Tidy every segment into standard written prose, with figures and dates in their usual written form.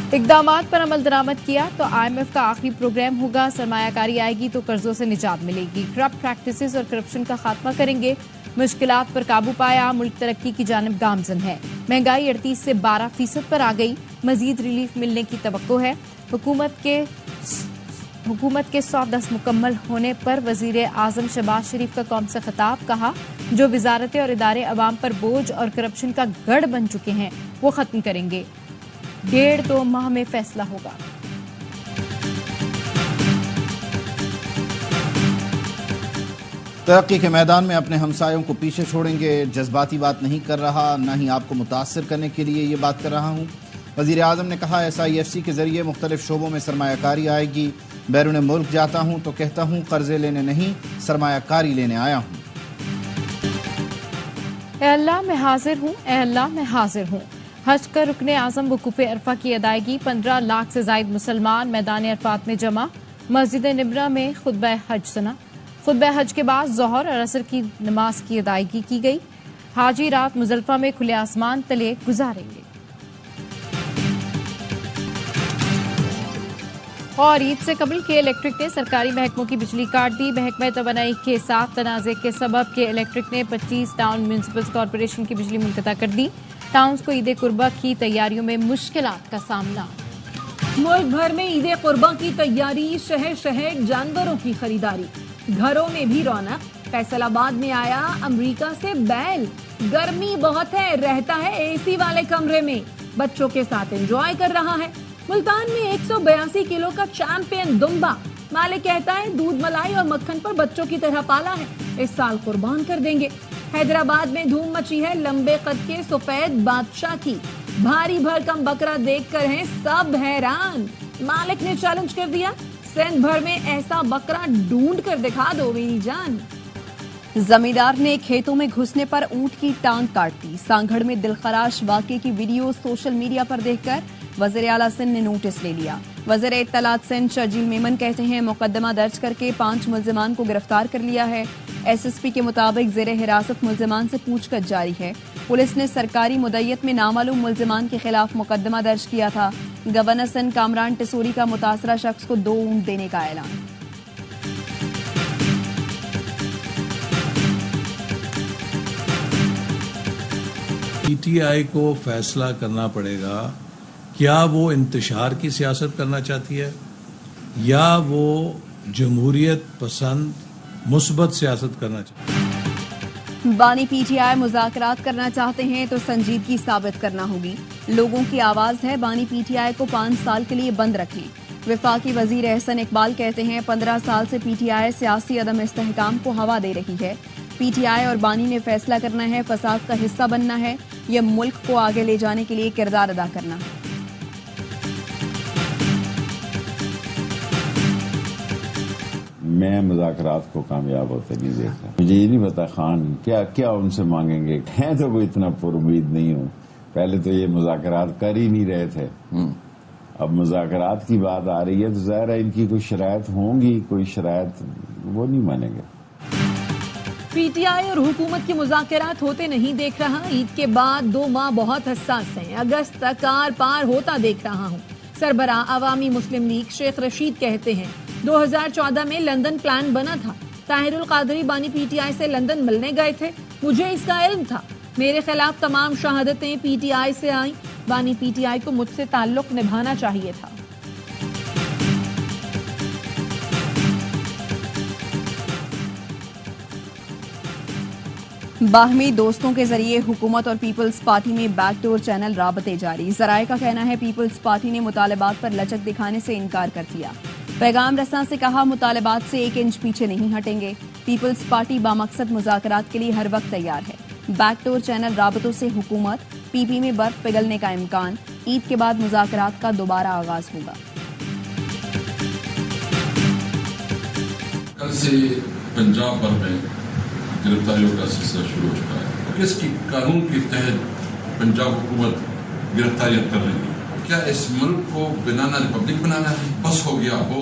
इक़दामात पर अमल दरामद किया तो IMF का आखिरी प्रोग्राम होगा। सरमायाकारी आएगी तो कर्जों से निजात मिलेगी। करप्ट प्रैक्टिसेस और करप्शन का खात्मा करेंगे। मुश्किलात पर काबू पाया। मुल्क तरक्की की जानिब गामजन है। महंगाई 38 से 12% पर आ गई। मजीद रिलीफ मिलने की तवक्को है। हुकूमत के 110 मुकम्मल होने पर वजीर आजम शहबाज शरीफ का कौम से खिताब। कहा, जो वजारतें और इदारे अवाम पर बोझ और करप्शन का गढ़ बन चुके हैं वो खत्म करेंगे। 1.5-2 माह में फैसला होगा। तरक्की के मैदान में अपने हमसायों को पीछे छोड़ेंगे। जज्बाती बात नहीं कर रहा, न ही आपको मुतासिर करने के लिए ये बात कर रहा हूँ। वजीर आजम ने कहा, SIFC के जरिए मुख्तलिफ शोबों में सरमायाकारी आएगी। बैरून मुल्क जाता हूँ तो कहता हूँ कर्जे लेने नहीं, सरमायाकारी लेने आया हूँ। ए अल्लाह मैं हाजिर हूँ, ए अल्लाह मैं हाजिर हूँ। हज का रुकने आजम वकूफ़े अरफा की अदायगी। 15 लाख से जायद मुसलमान मैदान अरफात में जमा। मस्जिद निबरा में खुतबा हज सुना। खुतबा हज के बाद ज़ोहर और असर की नमाज की अदायगी की गई। हाजी रात मुजल्फा में खुले आसमान तले गुजारेंगे। और ईद से कबल के इलेक्ट्रिक ने सरकारी महकमों की बिजली काट दी। महकमा तवानाई के साथ तनाज़े के सबब के इलेक्ट्रिक ने 25 टाउन म्यूनिसिपल कॉरपोरेशन की बिजली मुनक़ता कर दी। टाउन्स को ईद कुर्बा की तैयारियों में मुश्किलात का सामना। मुल्क भर में ईद कुर्बा की तैयारी, शहर शहर जानवरों की खरीदारी, घरों में भी रौनक। फैसलाबाद में आया अमेरिका से बैल। गर्मी बहुत है, रहता है AC वाले कमरे में, बच्चों के साथ एंजॉय कर रहा है। मुल्तान में 182 किलो का चैंपियन दुम्बा। मालिक कहता है दूध, मलाई और मक्खन पर बच्चों की तरह पाला है, इस साल कुर्बान कर देंगे। हैदराबाद में धूम मची है लंबे कद के सफेद बादशाह की। भारी भरकम बकरा देखकर हैं सब हैरान। मालिक ने चैलेंज कर दिया, सिंध भर में ऐसा बकरा ढूंढ कर दिखा दो मेरी जान। जमींदार ने खेतों में घुसने पर ऊंट की टांग काट दी। सांगड़ में दिलखराश वाकये की वीडियो सोशल मीडिया पर देखकर वज़ीर आला सिंध ने नोटिस ले लिया। वज़ीर इत्तलात सिंध शर्जील मेमन कहते हैं, मुकदमा दर्ज करके 5 मुल्जिमान को गिरफ्तार कर लिया है। SSP के मुताबिक ज़ेरे हिरासत मुल्जिमान से पूछताछ जारी है। पुलिस ने सरकारी मुद्दत में नामालूम मुल्जिमान के खिलाफ मुकदमा दर्ज किया था। गवर्नर सिंध कामरान टिसोरी का मुतासरा शख्स को 2 ऊंट देने का ऐलान। PTI को फैसला करना पड़ेगा, क्या वो इंतशार की सियासत करना चाहती है या वो जमहूरियत पसंद मुस्बत सियासत करना चाहती है। बानी PTI मुज़ाकरात करना चाहते हैं तो संजीदगी साबित करना होगी। लोगों की आवाज है, बानी PTI को 5 साल के लिए बंद रखें। वफाकी वजीर एहसन इकबाल कहते हैं, 15 साल से PTI सियासी अदम इस्तेहकाम को हवा दे रही है। PTI और बानी ने फैसला करना है, फसाद का हिस्सा बनना है या मुल्क को आगे ले जाने के लिए किरदार अदा करना है। मैं मुज़ाकरात को कामयाब होते नहीं देखता। मुझे ये नहीं पता खान क्या क्या उनसे मांगेंगे। हैं तो वो इतना पुरुमीद नहीं हूँ। पहले तो ये मुज़ाकरात कर ही नहीं रहे थे, अब मुज़ाकरात की बात आ रही है तो ज़ाहिर है इनकी कोई शरायत होंगी, कोई शरायत वो नहीं मानेंगे। PTI और हुकूमत के मुज़ाकरात होते नहीं देख रहा। ईद के बाद 2 माह बहुत हसास हैं। अगस्त तक आर पार होता देख रहा हूँ। सरबराह अवामी मुस्लिम लीग शेख रशीद कहते हैं, 2014 में लंदन प्लान बना था। ताहिरुल कादरी बानी PTI से लंदन मिलने गए थे, मुझे इसका इल्म था। मेरे खिलाफ तमाम शहादतें PTI से आई। बानी PTI को मुझसे ताल्लुक निभाना चाहिए था। बाहमी दोस्तों के जरिए हुकूमत और पीपल्स पार्टी में बैकडोर चैनल राबते जारी। जराए का कहना है, पीपल्स पार्टी ने मुतालबात पर लचक दिखाने से इनकार कर दिया। पैगाम रसां से कहा, मुतालबात से 1 इंच पीछे नहीं हटेंगे। पीपल्स पार्टी बामकसद मुज़ाकरात के लिए हर वक्त तैयार है। बैकडोर चैनल राबतों से हुकूमत, PP में बर्फ पिघलने का इम्कान। ईद के बाद मुज़ाकरात का दोबारा आगाज होगा। कल से पंजाब भर में गिरफ्तारियों का सिलसिला शुरू हो चुका है। इसकी कानून के तहत पंजाब हुकूमत गिरफ्तारियां कर रही है। क्या इस मुल्क को बनाना रिपब्लिक बनाना है? बस हो गया हो।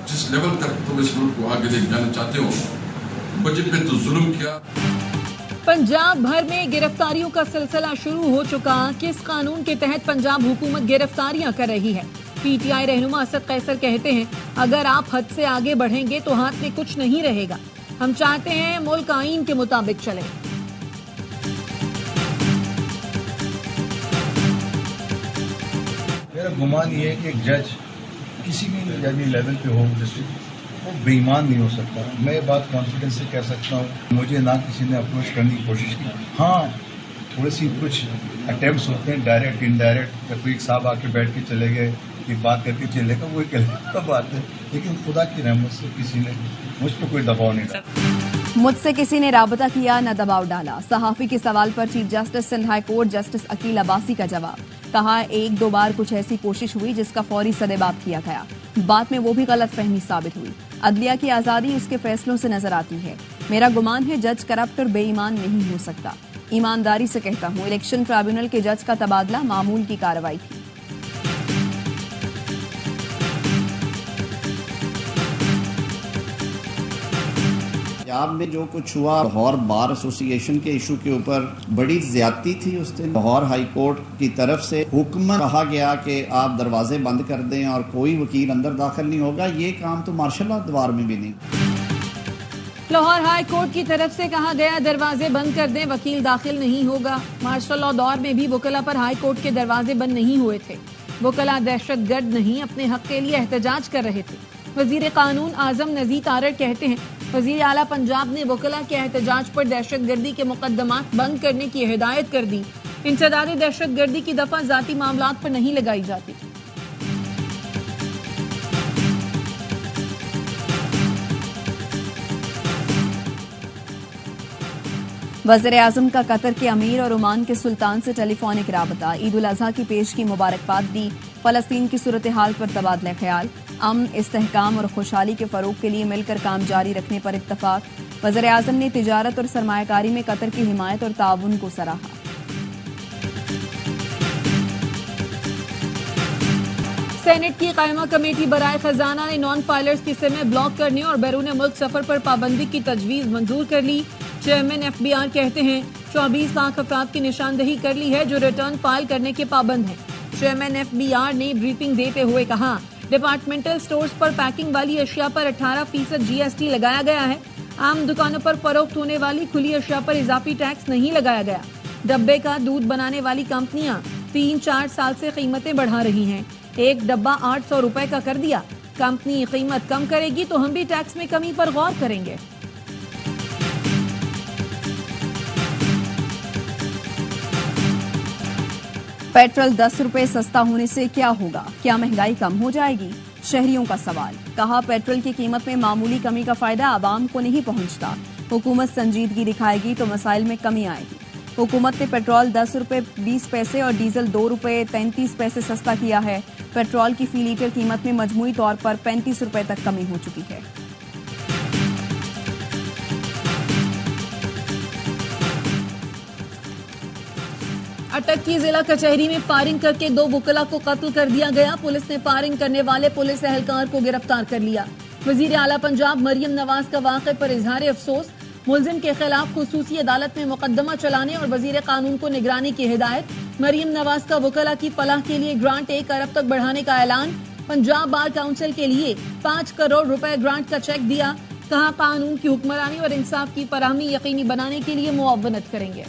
जिस लेवल तक तुम इस मुल्क को आगे ले जाना चाहते हो, बजट में तो जुल्म किया। पंजाब भर में गिरफ्तारियों का सिलसिला शुरू हो चुका। किस कानून के तहत पंजाब हुकूमत गिरफ्तारियां कर रही है? पीटीआई रहनुमा असद कैसर कहते हैं, अगर आप हद से आगे बढ़ेंगे तो हाथ में कुछ नहीं रहेगा। हम चाहते हैं मुल्क आईन के मुताबिक चले। मेरा गुमान ये है कि एक जज किसी भी यानी लेवल पे हो डिस्ट्रिक्ट, वो बेईमान नहीं हो सकता। मैं ये बात कॉन्फिडेंस से कह सकता हूँ। मुझे ना किसी ने अप्रोच करने की कोशिश की। हाँ, थोड़ी सी कुछ अटेम्प्ट्स होते हैं डायरेक्ट इनडायरेक्ट, कोई साहब आके बैठ के चले गए, एक बात करके चले गए, वो एक अलग बात है। लेकिन खुदा की रहमत से किसी ने मुझ पर कोई दबाव नहीं डाला। मुझसे किसी ने राबता किया न दबाव डाला। सहाफी के सवाल पर chief justice Sindh high court justice Akeel Abbasi का जवाब। कहा, एक दो बार कुछ ऐसी कोशिश हुई जिसका फौरी सदेबाप किया गया, बाद में वो भी गलतफहमी साबित हुई। अदलिया की आजादी उसके फैसलों से नजर आती है। मेरा गुमान है जज करप्ट और बेईमान नहीं हो सकता। ईमानदारी से कहता हूं, इलेक्शन ट्रिब्यूनल के जज का तबादला मामूल की कार्रवाई थी। पंजाब में जो कुछ हुआ, लाहौर बार एसोसिएशन के इशू के ऊपर बड़ी ज्यादती थी। उस दिन लाहौर हाई कोर्ट की तरफ से हुक्म कहा गया कि आप दरवाजे बंद कर दें और कोई वकील अंदर दाखिल नहीं होगा। ये काम तो मार्शल लॉ दवार में भी नहीं। लाहौर हाई कोर्ट की तरफ से कहा गया दरवाजे बंद कर दें, वकील दाखिल नहीं होगा। मार्शल लॉ दौर में भी वकला पर हाई कोर्ट के दरवाजे बंद नहीं हुए थे। वकला दहशतगर्द नहीं, अपने हक के लिए एहतजाज कर रहे थे। वजीर कानून आजम नजीर तारड़ कहते हैं, वजीर आला पंजाब ने वकला के एहतजाज पर दहशतगर्दी के मुकदमात बंद करने की हिदायत कर दी। इंसदाद दहशतगर्दी की दफा जाती मामलात पर नहीं लगाई जाती। वज़ीर आज़म का कतर के अमीर और ओमान के सुल्तान से टेलीफोनिक राबता। ईद उल अज़हा की पेश की मुबारकबाद दी। फलस्तीन की सूरत हाल पर तबादला ख्याल। अमन, इस्तेहकाम और खुशहाली के फरोग के लिए मिलकर काम जारी रखने पर इत्तफाक। वज़ीर आज़म ने तिजारत और सरमायाकारी में कतर की हिमायत और ताउन को सराहा। सेनेट की कायमा कमेटी बराए खजाना ने नॉन फाइलर्स की सिमें ब्लॉक करने और बैरून मुल्क सफर पर पाबंदी की तजवीज मंजूर कर ली। चेयरमैन FBI कहते हैं 24 लाख अफराद की निशानदही कर ली है जो रिटर्न फाइल करने के पाबंद हैं। चेयरमैन FBI ने ब्रीफिंग देते हुए कहा, डिपार्टमेंटल स्टोर्स पर पैकिंग वाली अशिया पर 18% GST लगाया गया है। आम दुकानों पर फरोख्त होने वाली खुली अशिया पर इजाफी टैक्स नहीं लगाया गया। डब्बे का दूध बनाने वाली कंपनियां 3-4 साल से कीमतें बढ़ा रही हैं। एक डब्बा 800 रुपए का कर दिया। कंपनी कीमत कम करेगी तो हम भी टैक्स में कमी पर गौर करेंगे। पेट्रोल 10 रुपए सस्ता होने से क्या होगा? क्या महंगाई कम हो जाएगी? शहरियों का सवाल। कहा, पेट्रोल की कीमत में मामूली कमी का फायदा आवाम को नहीं पहुंचता। हुकूमत संजीदगी दिखाएगी तो मसाइल में कमी आएगी। हुकूमत ने पेट्रोल 10 रुपए 20 पैसे और डीजल 2 रुपए 33 पैसे सस्ता किया है। पेट्रोल की फी लीटर कीमत में मजमूई तौर पर 35 रुपए तक कमी हो चुकी है। अटक जिला कचहरी में फायरिंग करके 2 वकला को कत्ल कर दिया गया। पुलिस ने फायरिंग करने वाले पुलिस एहलकार को गिरफ्तार कर लिया। वजीर आला पंजाब मरियम नवाज का वाक़े पर इजहार अफसोस। मुलजिम के खिलाफ खुसूसी अदालत में मुकदमा चलाने और वजीर कानून को निगरानी की हिदायत। मरियम नवाज का वकला की फलाह के लिए ग्रांट 1 अरब तक बढ़ाने का ऐलान। पंजाब बार काउंसिल के लिए 5 करोड़ रुपए ग्रांट का चेक दिया। कहा, कानून की हुक्मरानी और इंसाफ की फराहमी यकीनी बनाने के लिए मुआवनत करेंगे।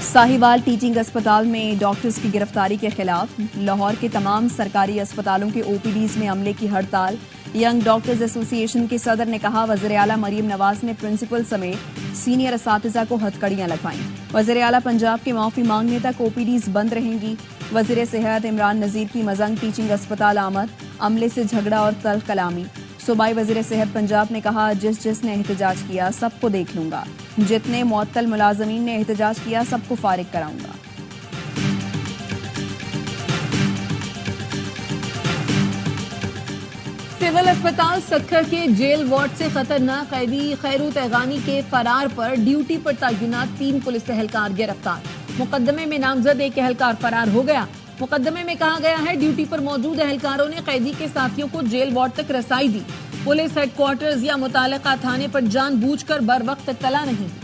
साहिवाल टीचिंग अस्पताल में डॉक्टर्स की गिरफ्तारी के खिलाफ लाहौर के तमाम सरकारी अस्पतालों के OPDs में अमले की हड़ताल। यंग डॉक्टर्स एसोसिएशन के सदर ने कहा, वज़ीर आला मरियम नवाज ने प्रिंसिपल समेत सीनियर असातिज़ा को हथकड़ियां लगवाईं। वज़ीर आला पंजाब के माफी मांगने तक OPDs बंद रहेंगी। वज़ीर सेहत इमरान नज़ीर की मजंग टीचिंग अस्पताल आमद। अमले से झगड़ा और तल्ख कलामी। सूबाई वज़ीर सेहत पंजाब ने कहा, जिसने एहतजाज किया सबको देख लूंगा। जितने मुअत्तल मुलाजमीन ने एहतजाज किया सबको फारिग कराऊंगा। सिविल अस्पताल सक्खर के जेल वार्ड से खतरनाक कैदी खैरू तैगानी के फरार पर ड्यूटी पर तैनात 3 पुलिस एहलकार गिरफ्तार। मुकदमे में नामजद एक एहलकार फरार हो गया। मुकदमे में कहा गया है ड्यूटी पर मौजूद एहलकारों ने कैदी के साथियों को जेल वार्ड तक रसाई दी। पुलिस हेडक्वार्टर्स या मुतालिका थाने पर जानबूझकर बर वक्त इत्तला नहीं दी।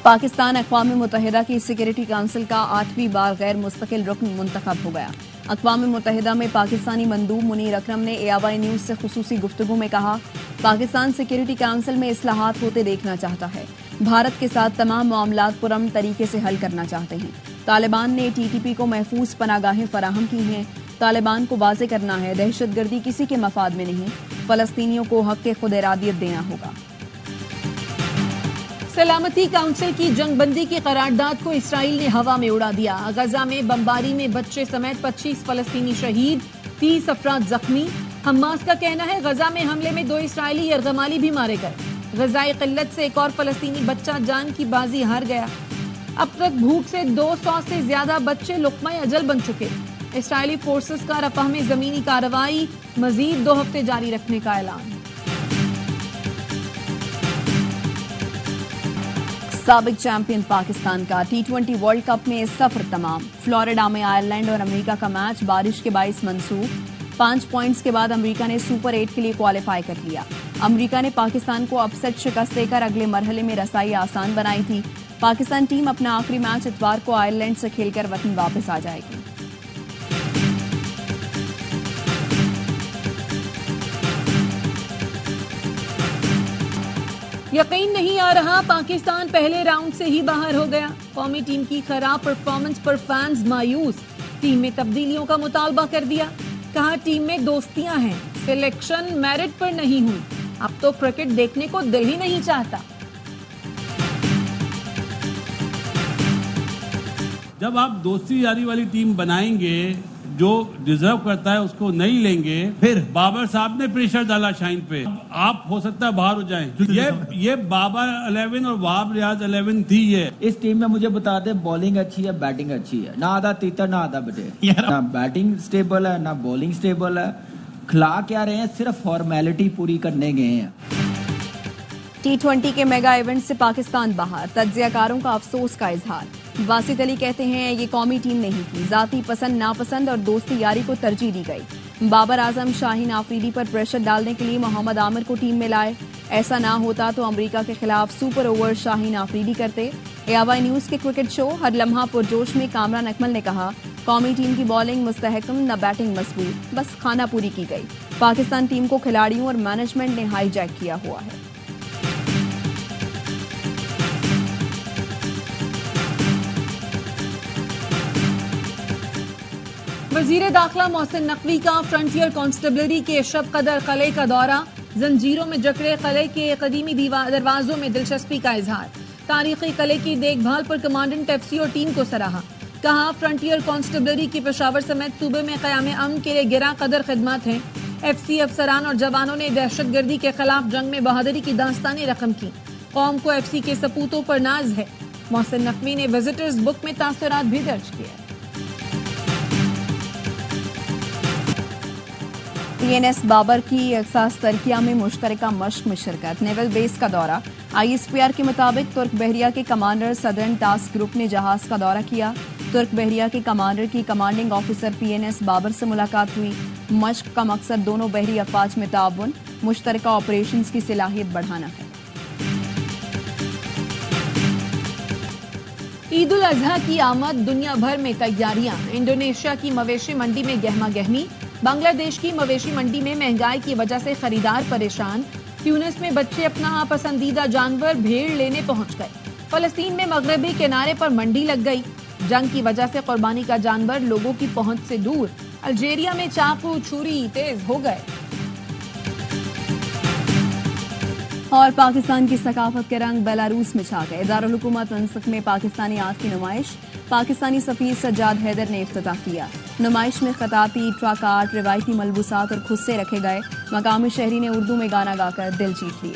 पाकिस्तान अक़वाम मुत्तहिदा की सिक्योरिटी काउंसिल का 8वीं बार गैर मुस्तकिल रुकन मुंतखब हो गया। अक़वाम मुत्तहिदा में पाकिस्तानी मंदूब मुनीर अकरम ने AIY न्यूज़ से खुसूसी गुफ्तगू में कहा, पाकिस्तान सिक्योरिटी काउंसिल में इस्लाहात होते देखना चाहता है। भारत के साथ तमाम मामलात पुरअमन तरीके से हल करना चाहते हैं। तालिबान ने TTP को महफूज पनागाहें फराहम की हैं। तालिबान को वाज़े करना है, दहशतगर्दी किसी के मफाद में नहीं, फ़लस्तीनियों को हक़ खुद इरादियत देना होगा। सलामती काउंसिल की जंगबंदी की करारदाद को इसराइल ने हवा में उड़ा दिया। गजा में बमबारी में बच्चे समेत 25 फलस्तीनी शहीद, 30 अफराद जख्मी। हमास का कहना है गजा में हमले में 2 इसराइली यरगमाली भी मारे गए। ग़िज़ाई क़िल्लत से एक और फलस्तीनी बच्चा जान की बाजी हार गया। अब तक भूख से 200 से ज्यादा बच्चे लुक़मा अजल बन चुके। इसराइली फोर्सेस का रफ़ह में जमीनी कार्रवाई मजीद 2 हफ्ते जारी रखने का ऐलान। साबिक चैंपियन पाकिस्तान का T20 वर्ल्ड कप में सफर तमाम। फ्लोरिडा में आयरलैंड और अमेरिका का मैच बारिश के बाइस मंसूख। 5 पॉइंट्स के बाद अमेरिका ने सुपर 8 के लिए क्वालिफाई कर लिया। अमेरिका ने पाकिस्तान को अपसेट शिकस्त देकर अगले मरहले में रसाई आसान बनाई थी। पाकिस्तान टीम अपना आखिरी मैच इतवार को आयरलैंड से खेलकर वतन वापस आ जाएगी। यकीन नहीं आ रहा पाकिस्तान पहले राउंड से ही बाहर हो गया। कौमी टीम की खराब परफॉर्मेंस पर फैंस मायूस। टीम में तब्दीलियों का मुतालबा कर दिया। कहा टीम में दोस्तियां हैं, सिलेक्शन मेरिट पर नहीं हुई। अब तो क्रिकेट देखने को दिल ही नहीं चाहता। जब आप दोस्ती यारी वाली टीम बनाएंगे, जो डिजर्व करता है उसको नहीं लेंगे, फिर बाबर साहब ने प्रेशर डाला शाहीन पे, आप हो सकता है बाहर हो जाएं। ये बाबर 11 और वहाब रियाज 11 थी। ये इस टीम में मुझे बता दे बॉलिंग अच्छी है, बैटिंग अच्छी है, ना आधा तीतर ना आधा बटे, ना बैटिंग स्टेबल है ना बॉलिंग स्टेबल है। खिला क्या रहे हैं, सिर्फ फॉर्मेलिटी पूरी करने गए हैं। T20 के मेगा इवेंट से पाकिस्तान बाहर, तज्जियाकारों का अफसोस का इजहार। वासित अली कहते हैं ये कौमी टीम नहीं थी, जाती पसंद नापसंद और दोस्ती यारी को तरजीह दी गई। बाबर आजम शाहीन आफरीदी पर प्रेशर डालने के लिए मोहम्मद आमिर को टीम में लाए। ऐसा ना होता तो अमेरिका के खिलाफ सुपर ओवर शाहीन आफरीदी करते। AIY न्यूज़ के क्रिकेट शो हर लम्हा पुरजोश में कामरान अकमल ने कहा, कौमी टीम की बॉलिंग मुस्तहकम न बैटिंग मजबूत, बस खाना पूरी की गई। पाकिस्तान टीम को खिलाड़ियों और मैनेजमेंट ने हाईजैक किया हुआ है। वजीर दाखिला मोहसिन नकवी का फ्रंटियर कांस्टेबलरी के शब कदर किले का दौरा। जंजीरों में जकड़े किले के कदीमी दरवाजों में दिलचस्पी का इजहार। तारीखी किले की देखभाल पर कमांडेंट FC और टीम को सराहा। कहा फ्रंटियर कांस्टेबलरी की पेशावर समेत सूबे में क़याम अमन के लिए गिरा कदर खिदमत हैं। FC अफसरान और जवानों ने दहशतगर्दी के खिलाफ जंग में बहादुरी की दास्तानें रकम की। कौम को FC के सपूतों पर नाज है। मोहसिन नकवी ने विजिटर्स बुक में तासुरात भी दर्ज किए। PNS बाबर की अक्सास तरकिया में मुश्तरका मश्क में शिरकत। नेवल बेस का दौरा। ISPR के मुताबिक तुर्क बहरिया के कमांडर सदर्न टास्क ग्रुप ने जहाज का दौरा किया। तुर्क बहरिया के कमांडर की कमांडिंग ऑफिसर PNS बाबर से मुलाकात हुई। मश्क का मकसद दोनों बहरी अफवाज में ताउन, मुश्तरका ऑपरेशंस की सलाहियत बढ़ाना है। ईद उल अजहा की आमद, दुनिया भर में तैयारियां। इंडोनेशिया की मवेशी मंडी में गहमा गहमी। बांग्लादेश की मवेशी मंडी में महंगाई की वजह से खरीदार परेशान। ट्यूनिस में बच्चे अपना पसंदीदा जानवर भेड़ लेने पहुंच गए। फलस्तीन में मगरबी किनारे पर मंडी लग गई। जंग की वजह से कुर्बानी का जानवर लोगों की पहुंच से दूर। अल्जीरिया में चाकू छुरी तेज हो गए। और पाकिस्तान की सकाफत के रंग बेलारूस में छा गए। दारुल हुकूमत मंसक में पाकिस्तानी आर्ट की नुमाइश पाकिस्तानी सफीर सज्जाद हैदर ने इफ्तिताह किया। नुमाइश में खताती, ट्रक आर्ट, रिवायती मलबूसात और खुस्से रखे गए। मकामी शहरी ने उर्दू में गाना गाकर दिल जीत लिए।